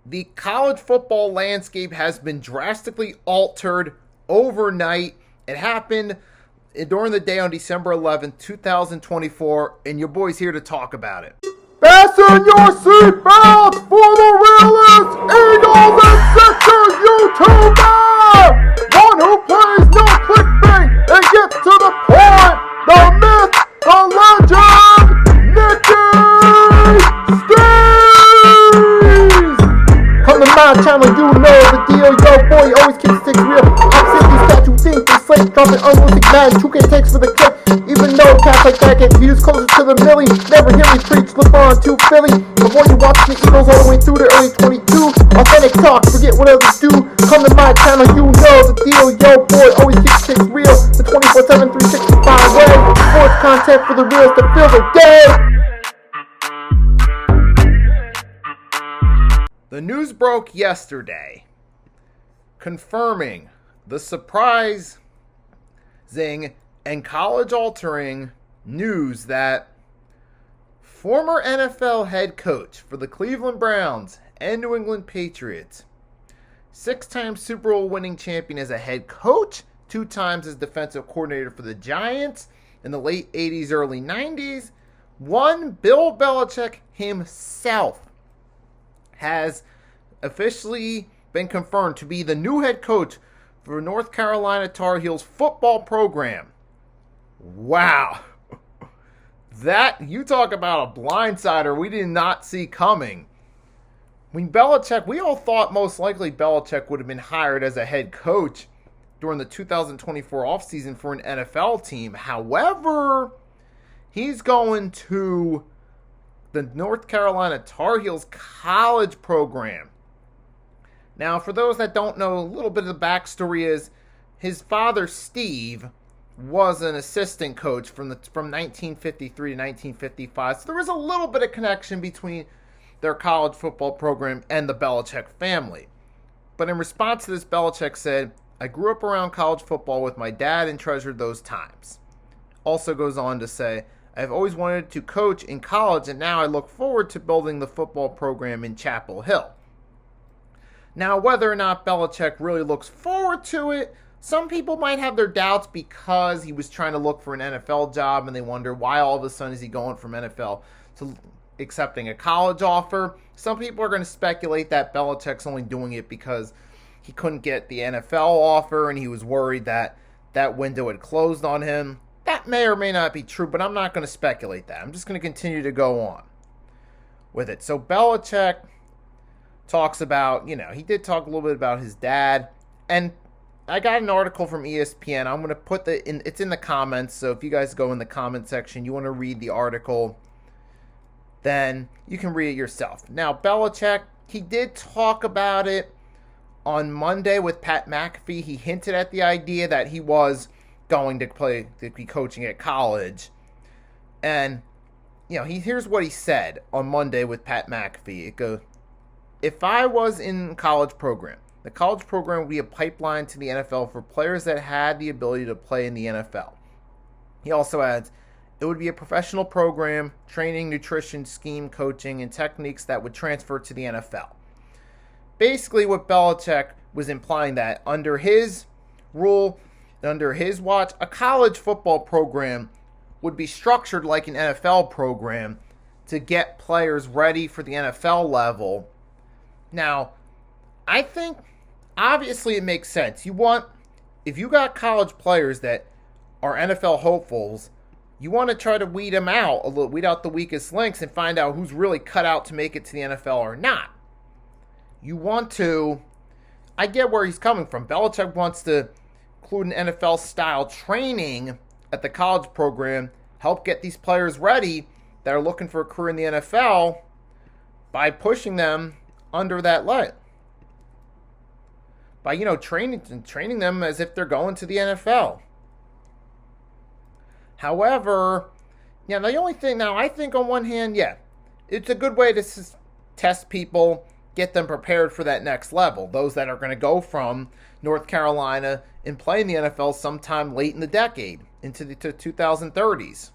the college football landscape has been drastically altered overnight. It happened during the day on December 11th, 2024, and your boy's here to talk about it. Fasten your seatbelts for the realest Eagles and Sixers YouTuber! One who plays no clickbait and gets to the point! The myth, the legend, Nicky Steves! Come to my channel, you know the deal. Yo, boy, always keeps things real. I'm simply statue, think they slate, dropping unrealistic mad, 2K takes for the clip. Even though cats like that get views closer to the millie, never hear me preach, look on to Philly. Before you watch the Eagles all the way through the early 22, authentic talk, forget what others do. Come to my channel, you know the deal. Yo, boy, always keeps things real. The 24/7, 365 way. Sports content for the reals that feel the day. The news broke yesterday, confirming the surprising and college-altering news that former NFL head coach for the Cleveland Browns and New England Patriots, six-time Super Bowl winning champion as a head coach, 2 times as defensive coordinator for the Giants in the late 80s, early 90s, one Bill Belichick himself has officially been confirmed to be the new head coach for North Carolina Tarheels football program. Wow. That, you talk about a blindsider we did not see coming. When Belichick, we all thought most likely Belichick would have been hired as a head coach during the 2024 offseason for an NFL team. However, he's going to the North Carolina Tar Heels college program. Now, for those that don't know, a little bit of the backstory is his father, Steve, was an assistant coach from 1953 to 1955. So there was a little bit of connection between their college football program and the Belichick family. But in response to this, Belichick said, "I grew up around college football with my dad and treasured those times." Also goes on to say, "I've always wanted to coach in college, and now I look forward to building the football program in Chapel Hill." Now, whether or not Belichick really looks forward to it, some people might have their doubts because he was trying to look for an NFL job, and they wonder why all of a sudden is he going from NFL to accepting a college offer. Some people are going to speculate that Belichick's only doing it because he couldn't get the NFL offer, and he was worried that that window had closed on him. That may or may not be true, but I'm not going to speculate that. I'm just going to continue to go on with it. So Belichick talks about, he did talk a little bit about his dad. And I got an article from ESPN. I'm going to put it's in the comments. So if you guys go in the comment section, you want to read the article, then you can read it yourself. Now, Belichick, he did talk about it on Monday with Pat McAfee. He hinted at the idea that he was going to be coaching at college. And, here's what he said on Monday with Pat McAfee. It goes, "If I was in college program, the college program would be a pipeline to the NFL for players that had the ability to play in the NFL." He also adds, "It would be a professional program, training, nutrition, scheme, coaching, and techniques that would transfer to the NFL." Basically, what Belichick was implying that under his rule, under his watch, a college football program would be structured like an NFL program to get players ready for the NFL level. Now, I think obviously it makes sense. If you got college players that are NFL hopefuls, you want to try to weed them out weed out the weakest links and find out who's really cut out to make it to the NFL or not. I get where he's coming from. Belichick wants to include an NFL-style training at the college program, help get these players ready that are looking for a career in the NFL by pushing them under that light. By, training them as if they're going to the NFL. However, the only thing now, I think on one hand, it's a good way to test people, get them prepared for that next level. Those that are going to go from North Carolina and play in the NFL sometime late in the decade, into the 2030s.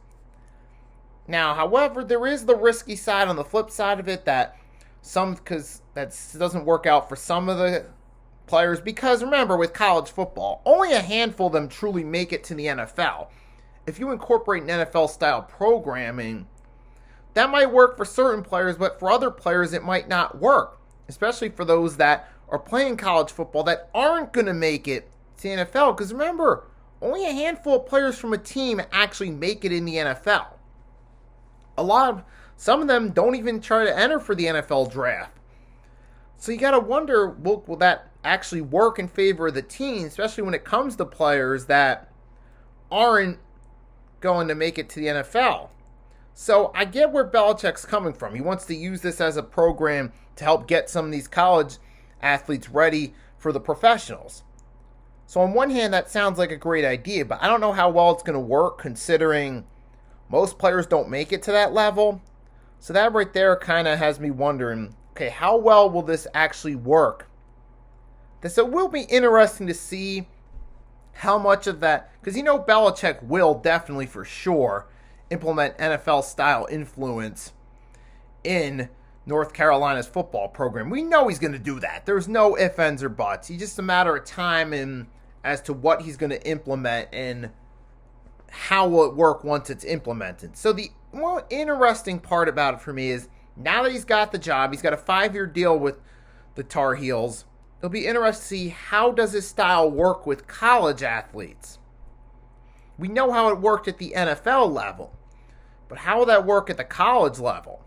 Now, however, there is the risky side on the flip side of it that Some, because that doesn't work out for some of the players, because remember, with college football, only a handful of them truly make it to the NFL. If you incorporate an NFL style programming, that might work for certain players, but for other players it might not work, especially for those that are playing college football that aren't going to make it to the NFL. Because remember, only a handful of players from a team actually make it in the NFL. Some of them don't even try to enter for the NFL draft. So you got to wonder, will that actually work in favor of the team, especially when it comes to players that aren't going to make it to the NFL? So I get where Belichick's coming from. He wants to use this as a program to help get some of these college athletes ready for the professionals. So on one hand, that sounds like a great idea, but I don't know how well it's going to work considering most players don't make it to that level. So that right there kind of has me wondering, okay, how well will this actually work? So it will be interesting to see how much of that, because Belichick will definitely for sure implement NFL-style influence in North Carolina's football program. We know he's going to do that. There's no ifs, ands, or buts. It's just a matter of time as to what he's going to implement and how will it work once it's implemented. So the more interesting part about it for me is now that he's got the job, he's got a 5-year deal with the Tarheels. It'll be interesting to see how does his style work with college athletes. We know how it worked at the NFL level, but how will that work at the college level?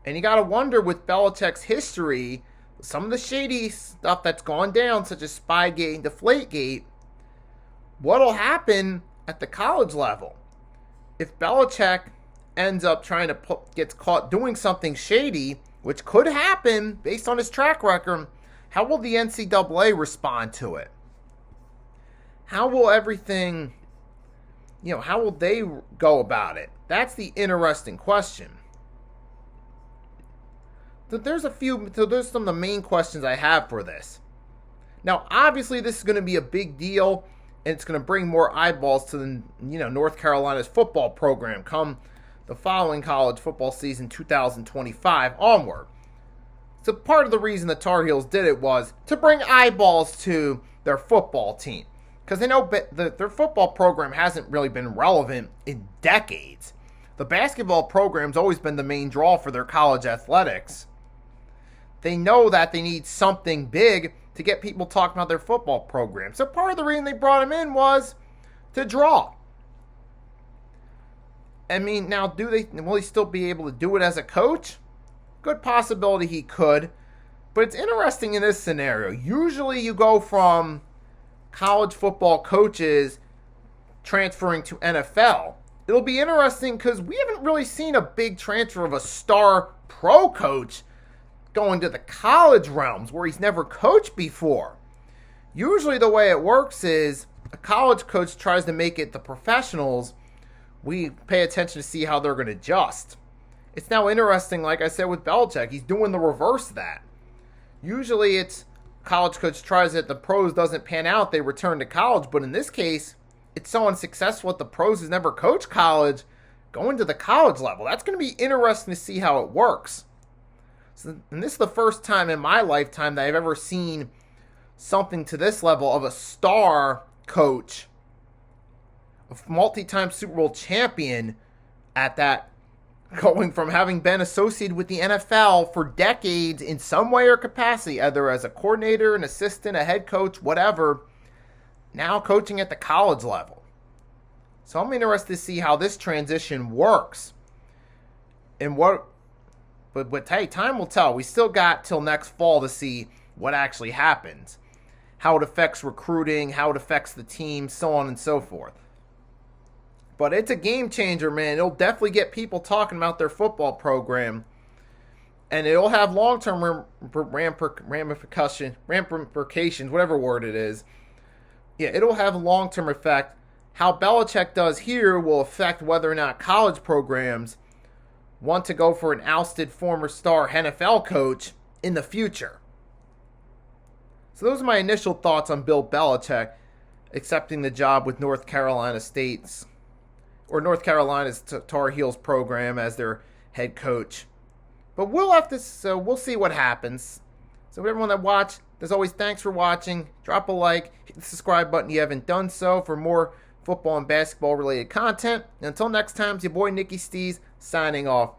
And you got to wonder with Belichick's history, some of the shady stuff that's gone down, such as Spygate and Deflategate, what'll happen at the college level? If Belichick ends up gets caught doing something shady, which could happen based on his track record, how will the NCAA respond to it? How will everything, how will they go about it? That's the interesting question. So there's some of the main questions I have for this. Now, obviously, this is going to be a big deal, and it's going to bring more eyeballs to the, North Carolina's football program come the following college football season 2025 onward. So part of the reason the Tar Heels did it was to bring eyeballs to their football team, because they know their football program hasn't really been relevant in decades. The basketball program's always been the main draw for their college athletics. They know that they need something big to get people talking about their football program. So part of the reason they brought him in was to draw. I mean, now will he still be able to do it as a coach? Good possibility he could. But it's interesting in this scenario. Usually you go from college football coaches transferring to NFL. It'll be interesting because we haven't really seen a big transfer of a star pro coach going to the college realms where he's never coached before. Usually the way it works is a college coach tries to make it the professionals. We pay attention to see how they're going to adjust. It's now interesting, like I said with Belichick, he's doing the reverse of that. Usually it's college coach tries it, the pros doesn't pan out, they return to college. But in this case, it's so unsuccessful at the pros who's never coached college going to the college level. That's going to be interesting to see how it works. And this is the first time in my lifetime that I've ever seen something to this level of a star coach, a multi-time Super Bowl champion at that, going from having been associated with the NFL for decades in some way or capacity, either as a coordinator, an assistant, a head coach, whatever, now coaching at the college level. So I'm interested to see how this transition works. But hey, time will tell. We still got till next fall to see what actually happens. How it affects recruiting, how it affects the team, so on and so forth. But it's a game changer, man. It'll definitely get people talking about their football program. And it'll have long-term ramifications, whatever word it is. Yeah, it'll have a long-term effect. How Belichick does here will affect whether or not college programs want to go for an ousted former star NFL coach in the future. So those are my initial thoughts on Bill Belichick accepting the job with North Carolina's Tar Heels program as their head coach But we'll see what happens. So everyone that watched, as always, thanks for watching. Drop a like, hit the subscribe button if you haven't done so for more football and basketball related content. And until next time, it's your boy Nicky Stees signing off.